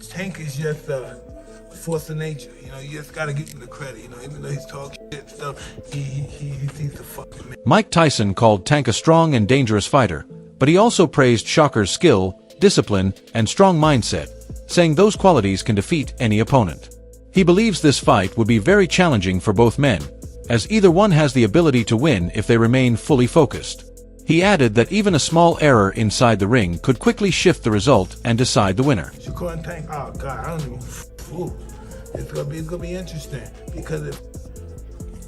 Tank is just a force of nature. You know, you just gotta give him the credit. You know, even though he's talking shit and stuff, he seems to fucking man. Mike Tyson called Tank a strong and dangerous fighter, but he also praised Shakur's skill, discipline, and strong mindset, saying those qualities can defeat any opponent. He believes this fight would be very challenging for both men, as either one has the ability to win if they remain fully focused. He added that even a small error inside the ring could quickly shift the result and decide the winner. Shakur and Tank, oh God, I don't even, ooh. It's gonna be interesting, because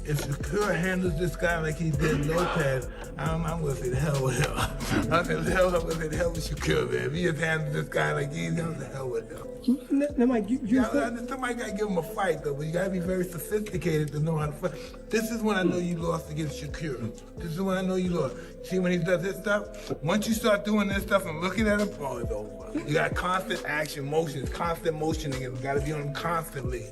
if Shakur handles this guy like he did Lopez, I'm gonna say the hell with him. I'm gonna say the hell with Shakur, man. If he just handles this guy like he's, I'm the hell with him. Somebody gotta give him a fight though, but you gotta be very sophisticated to know how to fight. This is when I know you lost against Shakur. This is when I know you lost. See, when he does this stuff, once you start doing this stuff and looking at him, oh, it's over. You got constant action, motions, constant motioning, and you gotta be on him constantly.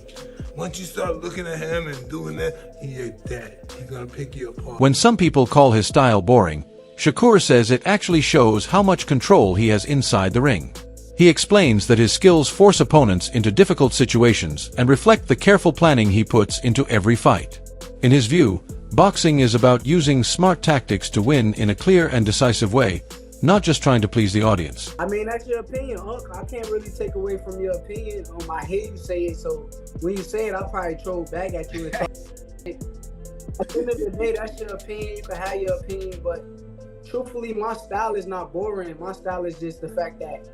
Once you start looking at him and doing that, he ain't dead. He's gonna pick you apart. When some people call his style boring, Shakur says it actually shows how much control he has inside the ring. He explains that his skills force opponents into difficult situations and reflect the careful planning he puts into every fight. In his view, boxing is about using smart tactics to win in a clear and decisive way, not just trying to please the audience. I mean, that's your opinion, Unc. I can't really take away from your opinion. I hear you say it, so when you say it, I'll probably throw back at you. At the end of the day, that's your opinion. You can have your opinion, but truthfully, my style is not boring. My style is just the fact that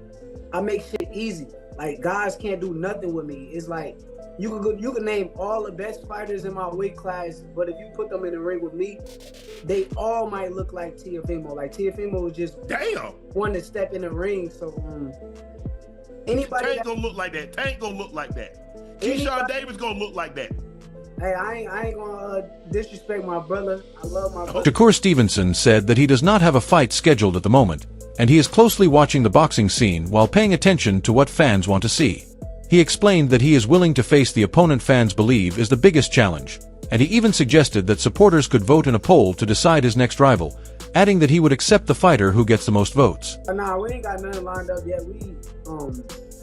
I make shit easy. Like, guys can't do nothing with me. It's like, you can name all the best fighters in my weight class, but if you put them in the ring with me, they all might look like Teofimo. Like, Teofimo was just one to step in the ring. So anybody Tank gonna look like that. Tank gonna look like that. Keyshawn Davis gonna look like that. Hey, I ain't gonna disrespect my brother. I love my brother. Shakur Stevenson said that he does not have a fight scheduled at the moment, and he is closely watching the boxing scene while paying attention to what fans want to see. He explained that he is willing to face the opponent fans believe is the biggest challenge, and he even suggested that supporters could vote in a poll to decide his next rival, adding that he would accept the fighter who gets the most votes. Nah, we ain't got nothing lined up yet. We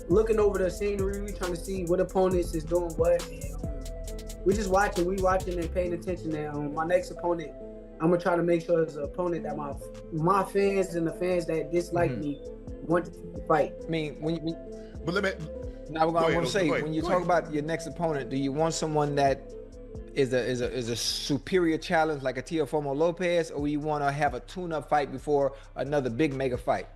looking over the scenery. We trying to see what opponents is doing what, and we just watching. We watching and paying attention. Now, my next opponent, I'm gonna try to make sure it's an opponent that my fans and the fans that dislike me want to fight. I mean, But let me. now I want to say, go ahead, when you go talk ahead. about your next opponent, do you want someone that is a superior challenge like a Teofimo Lopez, or you want to have a tune-up fight before another big mega fight?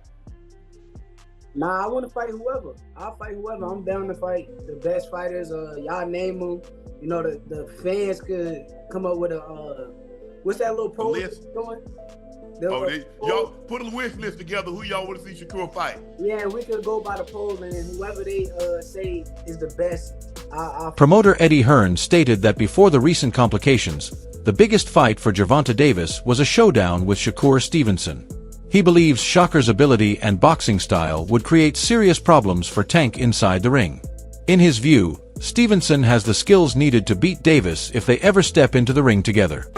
Nah, I want to fight whoever. I'll fight whoever. I'm down to fight the best fighters. Y'all name them. You know, the fans could come up with a what's that little poll list? going? Y'all put a wish list together. Who y'all want to see Shakur fight? Yeah, we could go by the poll, and whoever they say is the best. Promoter Eddie Hearn stated that before the recent complications, the biggest fight for Gervonta Davis was a showdown with Shakur Stevenson. He believes Shakur's ability and boxing style would create serious problems for Tank inside the ring. In his view, Stevenson has the skills needed to beat Davis if they ever step into the ring together.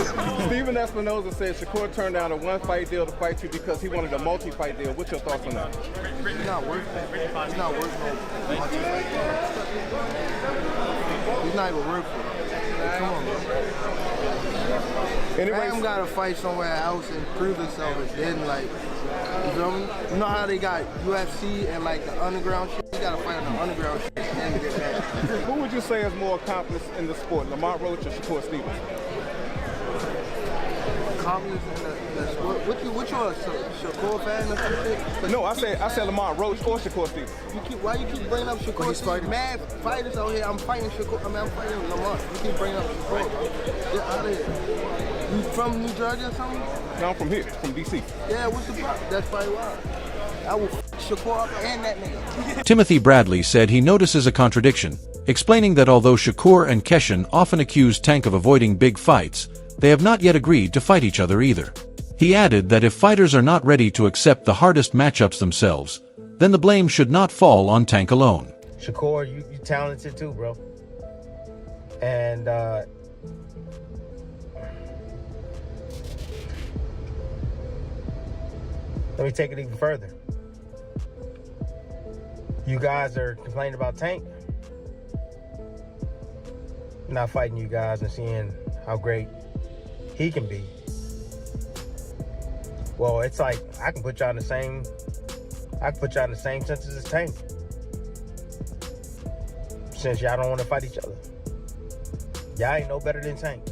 Steven Espinoza said Shakur turned down a one-fight deal to fight you because he wanted a multi-fight deal. What's your thoughts on that? He's not worth it. He's not worth no multi-fight deal. He's not even worth it. Come on, man. Bam gotta fight somewhere else and prove himself, and then, like, you feel me? You know how they got UFC and like the underground shit? You gotta fight on the underground shit and then get that. Who would you say is more accomplished in the sport, Lamont Roach or Shakur Stevenson? Accomplished in the sport? What you a Shakur fan or something? No, I said Lamont Roach or Shakur Stevenson. Why you keep bringing up Shakur? He's fighting mad fighters out here. I'm fighting Shakur. I'm fighting Lamont. You keep bringing up Shakur, bro. Get out of here. You from New Jersey or something? No, I'm from here, from DC. Yeah, what's the problem? That's probably why. I will Shakur up and that nigga. Timothy Bradley said he notices a contradiction, explaining that although Shakur and Keshan often accuse Tank of avoiding big fights, they have not yet agreed to fight each other either. He added that if fighters are not ready to accept the hardest matchups themselves, then the blame should not fall on Tank alone. Shakur, you talented too, bro. And let me take it even further. You guys are complaining about Tank. Not fighting you guys and seeing how great he can be. Well, it's like I can put y'all in the same sentence as Tank. Since y'all don't want to fight each other. Y'all ain't no better than Tank.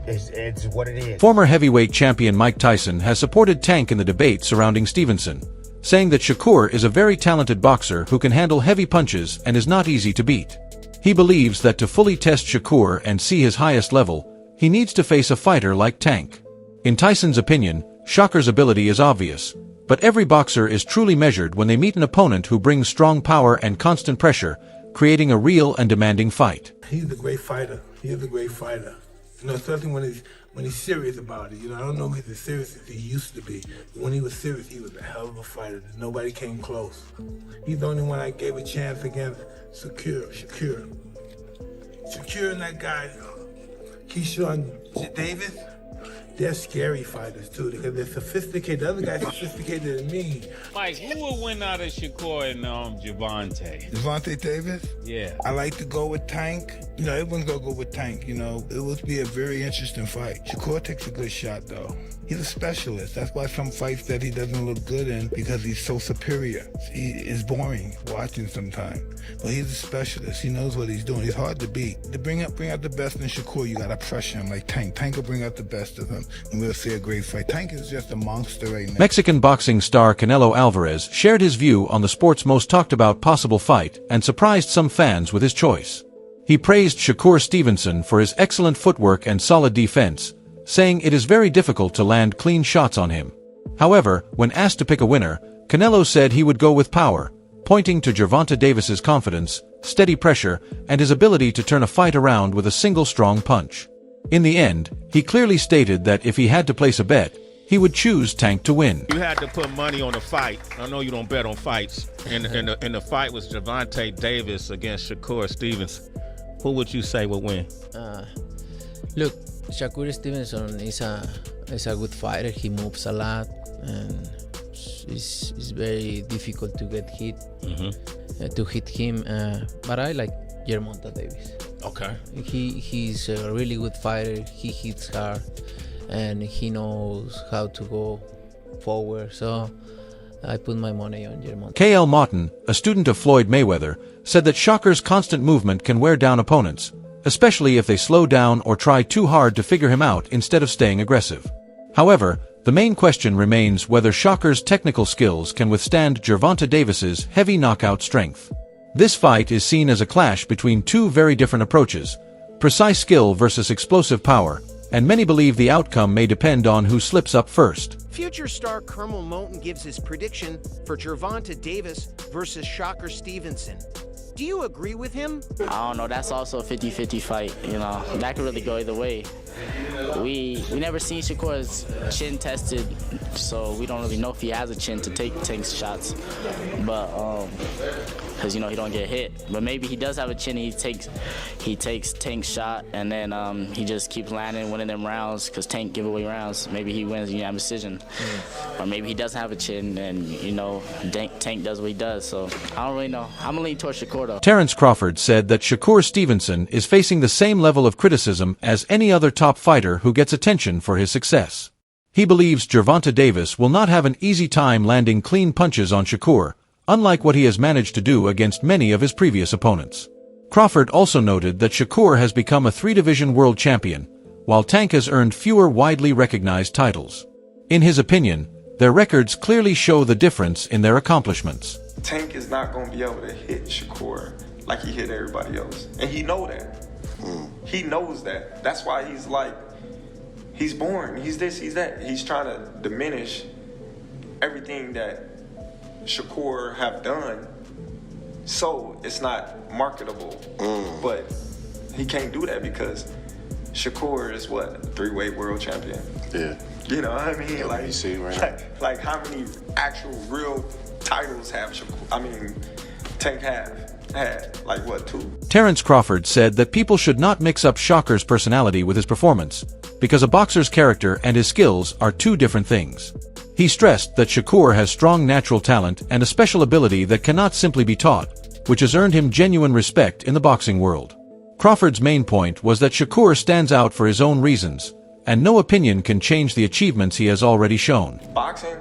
It's what it is. Former heavyweight champion Mike Tyson has supported Tank in the debate surrounding Stevenson, saying that Shakur is a very talented boxer who can handle heavy punches and is not easy to beat. He believes that to fully test Shakur and see his highest level, he needs to face a fighter like Tank. In Tyson's opinion, Shakur's ability is obvious, but every boxer is truly measured when they meet an opponent who brings strong power and constant pressure, creating a real and demanding fight. He's a great fighter. He is a great fighter. You know, especially when he's serious about it. You know, I don't know if he's as serious as he used to be. But when he was serious, he was a hell of a fighter. Nobody came close. He's the only one I gave a chance against Shakur. Shakur and that guy, Keyshawn Davis, they're scary fighters too because they're sophisticated. The other guy's sophisticated than me. Mike, who would win out of Shakur and Gervonta? Gervonta Davis? Yeah. I like to go with Tank. You know, everyone's gonna go with Tank. You know, it would be a very interesting fight. Shakur takes a good shot though. He's a specialist. That's why some fights that he doesn't look good in because he's so superior. He is boring watching sometimes. But he's a specialist. He knows what he's doing. He's hard to beat. To bring out the best in Shakur, you gotta pressure him like Tank. Tank will bring out the best of him, and we'll see a great fight. Tank is just a monster right now. Mexican boxing star Canelo Alvarez shared his view on the sport's most talked about possible fight and surprised some fans with his choice. He praised Shakur Stevenson for his excellent footwork and solid defense, saying it is very difficult to land clean shots on him. However, when asked to pick a winner, Canelo said he would go with power, pointing to Gervonta Davis's confidence, steady pressure, and his ability to turn a fight around with a single strong punch. In the end, he clearly stated that if he had to place a bet, he would choose Tank to win. You had to put money on the fight. I know you don't bet on fights. And the fight was Gervonta Davis against Shakur Stevenson. Who would you say would win? Look, Shakur Stevenson is a good fighter. He moves a lot, and it's very difficult to get hit. To hit him. But I like Gervonta Davis. Okay. He's a really good fighter. He hits hard, and he knows how to go forward. So I put my money on Gervonta. K.L. Moughton, a student of Floyd Mayweather, said that Shakur's constant movement can wear down opponents, especially if they slow down or try too hard to figure him out instead of staying aggressive. However, the main question remains whether Shakur's technical skills can withstand Gervonta Davis's heavy knockout strength. This fight is seen as a clash between two very different approaches, precise skill versus explosive power, and many believe the outcome may depend on who slips up first. Future star Kermel Moton gives his prediction for Gervonta Davis versus Shakur Stevenson. Do you agree with him? I don't know. That's also a 50-50 fight. You know, that could really go either way. We never seen Shakur's chin tested, so we don't really know if he has a chin to take Tank's shots. But because you know he don't get hit. But maybe he does have a chin. He takes Tank's shot, and then he just keeps landing, winning them rounds. Because Tank give away rounds. Maybe he wins unanimous decision, or maybe he doesn't have a chin, and you know Tank does what he does. So I don't really know. I'm gonna lean towards Shakur. Terrence Crawford said that Shakur Stevenson is facing the same level of criticism as any other top fighter who gets attention for his success. He believes Gervonta Davis will not have an easy time landing clean punches on Shakur, unlike what he has managed to do against many of his previous opponents. Crawford also noted that Shakur has become a three-division world champion, while Tank has earned fewer widely recognized titles. In his opinion, their records clearly show the difference in their accomplishments. Tank is not going to be able to hit Shakur like he hit everybody else. And he know that. He knows that. That's why he's boring. He's this, he's that. He's trying to diminish everything that Shakur have done so it's not marketable. But he can't do that because Shakur is what? Three-weight world champion. Yeah. You know what I mean? Yeah, like, you see right now. Like how many actual real titles have Tank had like what, 2? Terrence Crawford said that people should not mix up Shakur's personality with his performance, because a boxer's character and his skills are two different things. He stressed that Shakur has strong natural talent and a special ability that cannot simply be taught, which has earned him genuine respect in the boxing world. Crawford's main point was that Shakur stands out for his own reasons, and no opinion can change the achievements he has already shown. Boxing,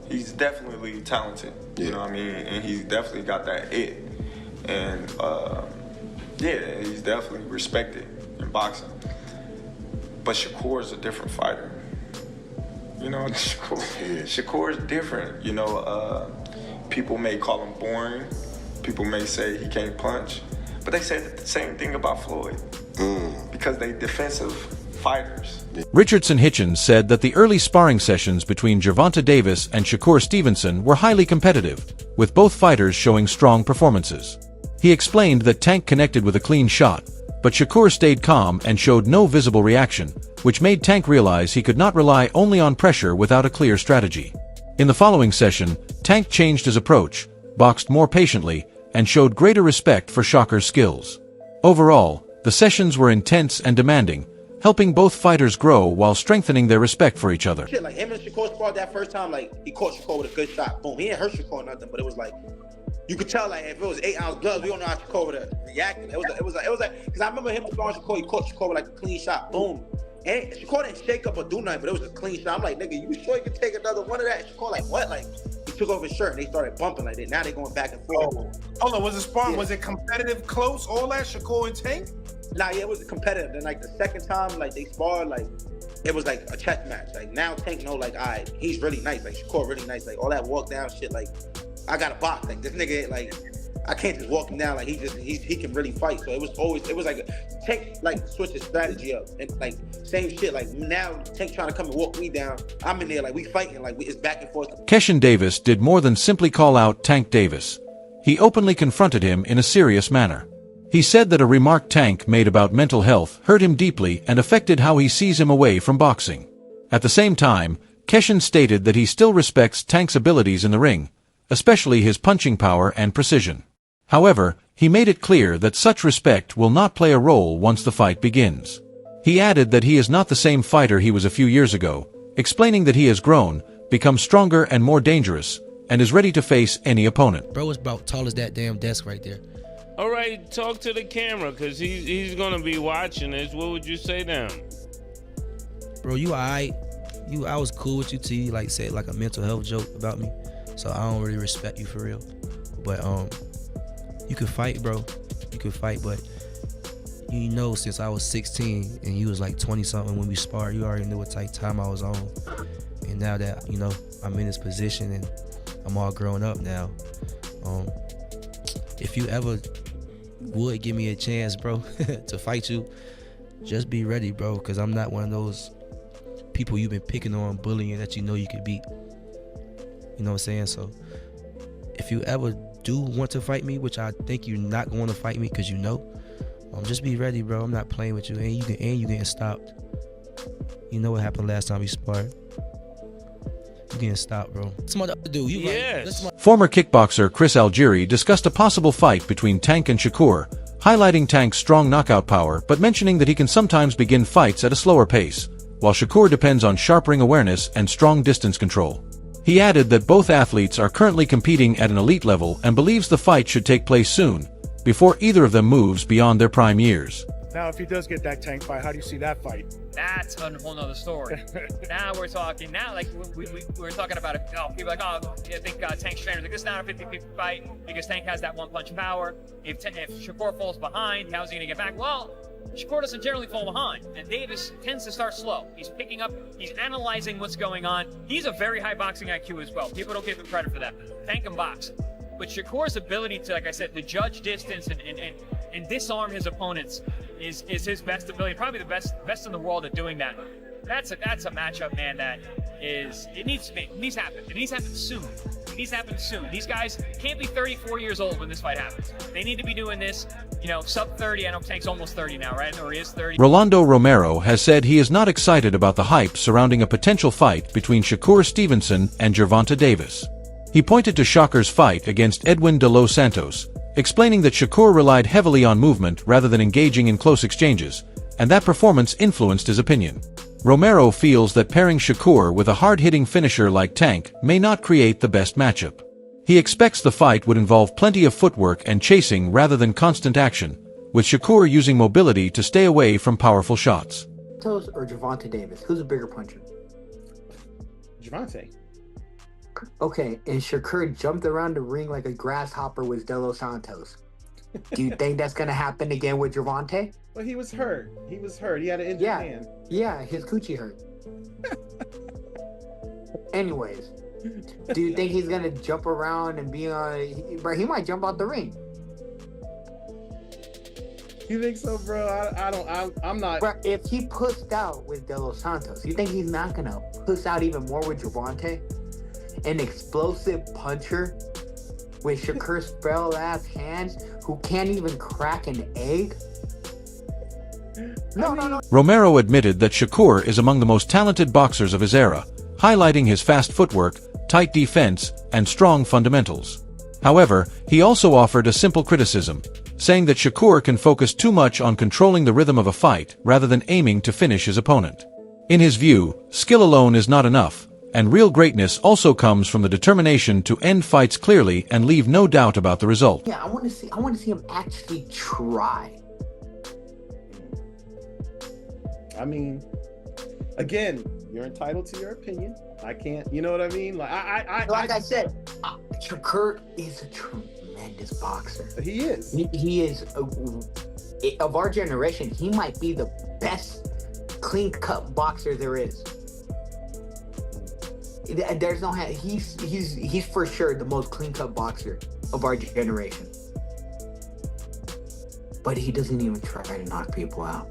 he's definitely talented, you know what I mean? And he's definitely got that it. And yeah, he's definitely respected in boxing. But Shakur is a different fighter. You know, Shakur is different. You know, people may call him boring. People may say he can't punch. But they say the same thing about Floyd. Because they defensive fighters. Richardson Hitchens said that the early sparring sessions between Gervonta Davis and Shakur Stevenson were highly competitive, with both fighters showing strong performances. He explained that Tank connected with a clean shot, but Shakur stayed calm and showed no visible reaction, which made Tank realize he could not rely only on pressure without a clear strategy. In the following session, Tank changed his approach, boxed more patiently, and showed greater respect for Shakur's skills. Overall, the sessions were intense and demanding, helping both fighters grow while strengthening their respect for each other. Like him and Shakur sparred that first time, like he caught Shakur with a good shot. Boom, he didn't hurt Shakur or nothing, but it was like, you could tell like if it was 8 ounce gloves, we don't know how Shakur would have reacted. It was like, because I remember him sparring Shakur, he caught Shakur with like a clean shot. Boom. And Shakur didn't shake up or do nothing, but it was a clean shot. I'm like, nigga, you sure you can take another one of that? And Shakur like, what? Like, he took off his shirt and they started bumping like that. Now they going back and forth. Hold on, was it sparring? Yeah. Was it competitive, close, all that, Shakur and Tank? Nah, yeah, it was competitive. Then like the second time, like they sparred, like it was like a chess match. Like now Tank know, like, all right, he's really nice. Like Shakur really nice. Like all that walk down shit. Like I got a box. Like this nigga, like I can't just walk him down. Like he can really fight. So it was like Tank like switch his strategy up and like same shit. Like now Tank trying to come and walk me down. I'm in there like we fighting. Like it's back and forth. Keshin Davis did more than simply call out Tank Davis. He openly confronted him in a serious manner. He said that a remark Tank made about mental health hurt him deeply and affected how he sees him away from boxing. At the same time, Keshin stated that he still respects Tank's abilities in the ring, especially his punching power and precision. However, he made it clear that such respect will not play a role once the fight begins. He added that he is not the same fighter he was a few years ago, explaining that he has grown, become stronger and more dangerous, and is ready to face any opponent. Bro is about tall as that damn desk right there. All right, talk to the camera, because he's going to be watching this. What would you say to him? Bro, you all right. I was cool with you till you like said like a mental health joke about me. So I don't really respect you for real. But you could fight, bro. You could fight, but you know since I was 16 and you was like 20-something when we sparred, you already knew what type of time I was on. And now that, you know, I'm in this position and I'm all grown up now, if you ever would give me a chance, bro, to fight you, just be ready, bro, because I'm not one of those people you've been picking on, bullying that you know you could beat. You know what I'm saying? So if you ever do want to fight me, which I think you're not going to fight me because you know, just be ready, bro. I'm not playing with you, and you getting stopped. You know what happened last time we sparred. You getting stopped, bro. Somebody to do. You right. Former kickboxer Chris Algieri discussed a possible fight between Tank and Shakur, highlighting Tank's strong knockout power but mentioning that he can sometimes begin fights at a slower pace, while Shakur depends on sharp ring awareness and strong distance control. He added that both athletes are currently competing at an elite level and believes the fight should take place soon, before either of them moves beyond their prime years. Now, if he does get that Tank fight, how do you see that fight? That's a whole nother story. Now we're talking, like we're talking about it. Oh, people are like, oh, I think Tank's trainer. Like, this is not a 50-50 fight because Tank has that one-punch power. If Shakur falls behind, how's he going to get back? Well, Shakur doesn't generally fall behind, and Davis tends to start slow. He's picking up, he's analyzing what's going on. He's a very high boxing IQ as well. People don't give him credit for that. Tank can box. But Shakur's ability to, like I said, to judge distance and disarm his opponents is his best ability, probably the best in the world at doing that. That's a matchup, man, that needs to happen. It needs to happen soon. It needs to happen soon. These guys can't be 34 years old when this fight happens. They need to be doing this, sub 30. I know Tank's almost 30 now, right? Or he is 30. Rolando Romero has said he is not excited about the hype surrounding a potential fight between Shakur Stevenson and Gervonta Davis. He pointed to Shakur's fight against Edwin de los Santos, explaining that Shakur relied heavily on movement rather than engaging in close exchanges, and that performance influenced his opinion. Romero feels that pairing Shakur with a hard-hitting finisher like Tank may not create the best matchup. He expects the fight would involve plenty of footwork and chasing rather than constant action, with Shakur using mobility to stay away from powerful shots. Santos or Gervonta Davis? Who's a bigger puncher? Gervonta. Okay, and Shakur jumped around the ring like a grasshopper with De Los Santos. Do you think that's gonna happen again with Gervonta? Well, he was hurt. He had an injured hand. Yeah, his coochie hurt. Anyways, do you think he's gonna jump around and be on? Bro, he might jump out the ring. You think so, bro? I'm not. Bro, if he pushed out with De Los Santos, you think he's not gonna push out even more with Gervonta? An explosive puncher with Shakur's spell ass hands who can't even crack an egg? No. Romero admitted that Shakur is among the most talented boxers of his era, highlighting his fast footwork, tight defense, and strong fundamentals. However, he also offered a simple criticism, saying that Shakur can focus too much on controlling the rhythm of a fight rather than aiming to finish his opponent. In his view, skill alone is not enough, and real greatness also comes from the determination to end fights clearly and leave no doubt about the result. Yeah, I want to see him actually try. I mean, again, you're entitled to your opinion. I can't, you know what I mean? Like I said, Shakur is a tremendous boxer. He is. He is of our generation. He might be the best clean-cut boxer there is. There's no he's for sure the most clean-cut boxer of our generation. But he doesn't even try to knock people out.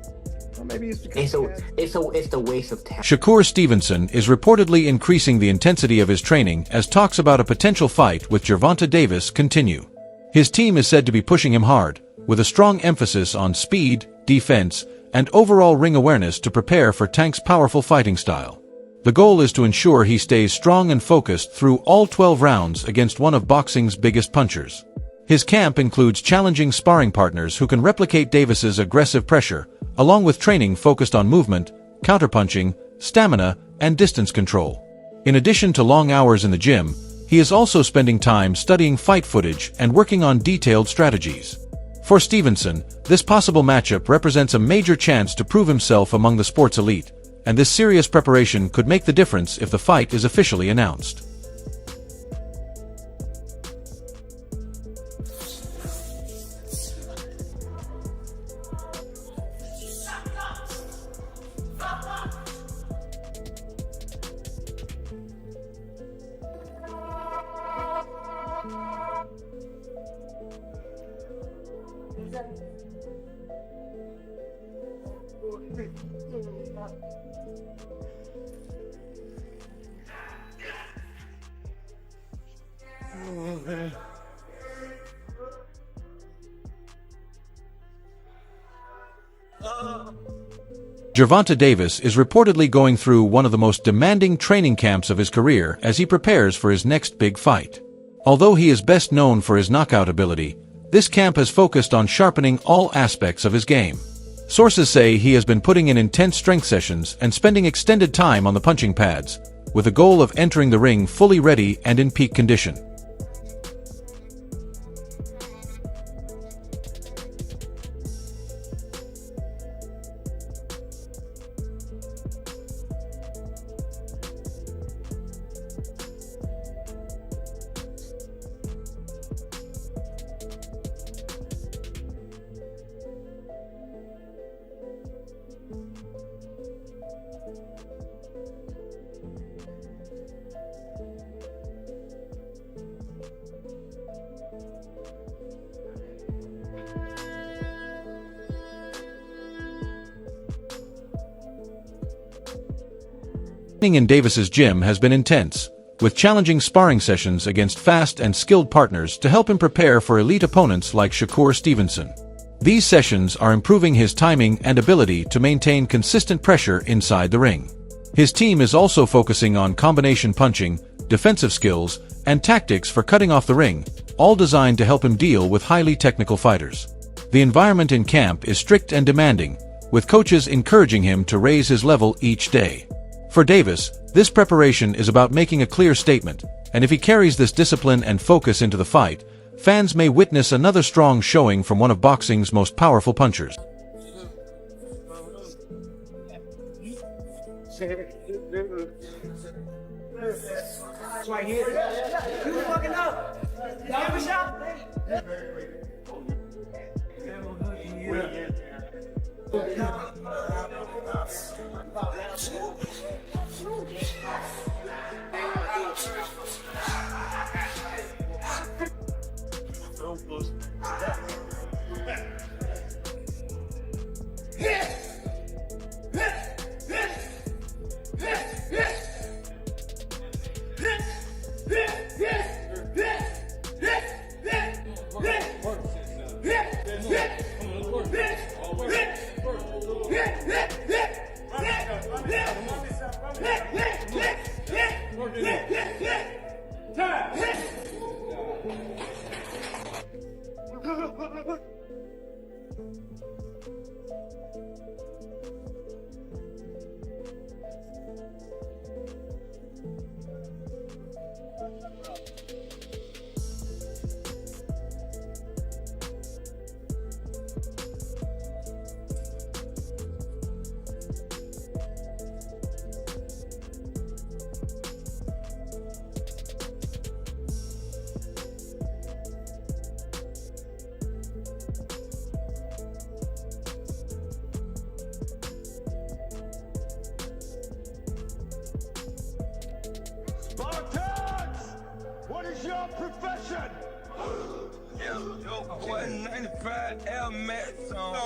Well, maybe it's because it's the waste of talent. Shakur Stevenson is reportedly increasing the intensity of his training as talks about a potential fight with Gervonta Davis continue. His team is said to be pushing him hard, with a strong emphasis on speed, defense, and overall ring awareness to prepare for Tank's powerful fighting style. The goal is to ensure he stays strong and focused through all 12 rounds against one of boxing's biggest punchers. His camp includes challenging sparring partners who can replicate Davis's aggressive pressure, along with training focused on movement, counterpunching, stamina, and distance control. In addition to long hours in the gym, he is also spending time studying fight footage and working on detailed strategies. For Stevenson, this possible matchup represents a major chance to prove himself among the sport's elite, and this serious preparation could make the difference if the fight is officially announced. Gervonta Davis is reportedly going through one of the most demanding training camps of his career as he prepares for his next big fight. Although he is best known for his knockout ability, this camp has focused on sharpening all aspects of his game. Sources say he has been putting in intense strength sessions and spending extended time on the punching pads, with the goal of entering the ring fully ready and in peak condition. Training in Davis's gym has been intense, with challenging sparring sessions against fast and skilled partners to help him prepare for elite opponents like Shakur Stevenson. These sessions are improving his timing and ability to maintain consistent pressure inside the ring. His team is also focusing on combination punching, defensive skills, and tactics for cutting off the ring, all designed to help him deal with highly technical fighters. The environment in camp is strict and demanding, with coaches encouraging him to raise his level each day. For Davis, this preparation is about making a clear statement, and if he carries this discipline and focus into the fight, fans may witness another strong showing from one of boxing's most powerful punchers. Right here. You fucking up. Give a shot. What is your profession? Yo, 95 Air Max on.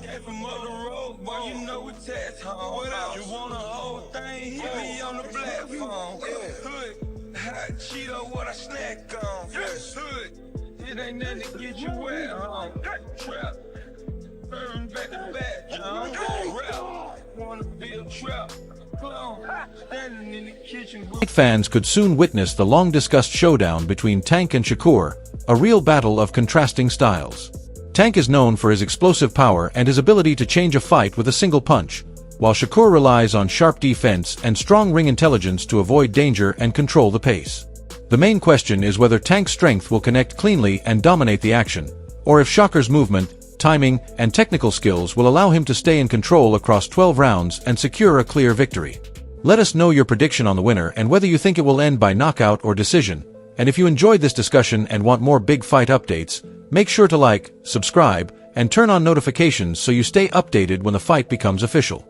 Came from up the road, boy, you know we tax home. What else? You want a whole thing, hit me on the platform. Hood, hot Cheeto, what I snack on. Hood, it ain't nothing to get you wet on. Trap, burn back to back, John. Rap, wanna be a trap. Standing in the kitchen. Fight fans could soon witness the long-discussed showdown between Tank and Shakur, a real battle of contrasting styles. Tank is known for his explosive power and his ability to change a fight with a single punch, while Shakur relies on sharp defense and strong ring intelligence to avoid danger and control the pace. The main question is whether Tank's strength will connect cleanly and dominate the action, or if Shakur's movement, timing, and technical skills will allow him to stay in control across 12 rounds and secure a clear victory. Let us know your prediction on the winner and whether you think it will end by knockout or decision. And if you enjoyed this discussion and want more big fight updates, make sure to like, subscribe, and turn on notifications so you stay updated when the fight becomes official.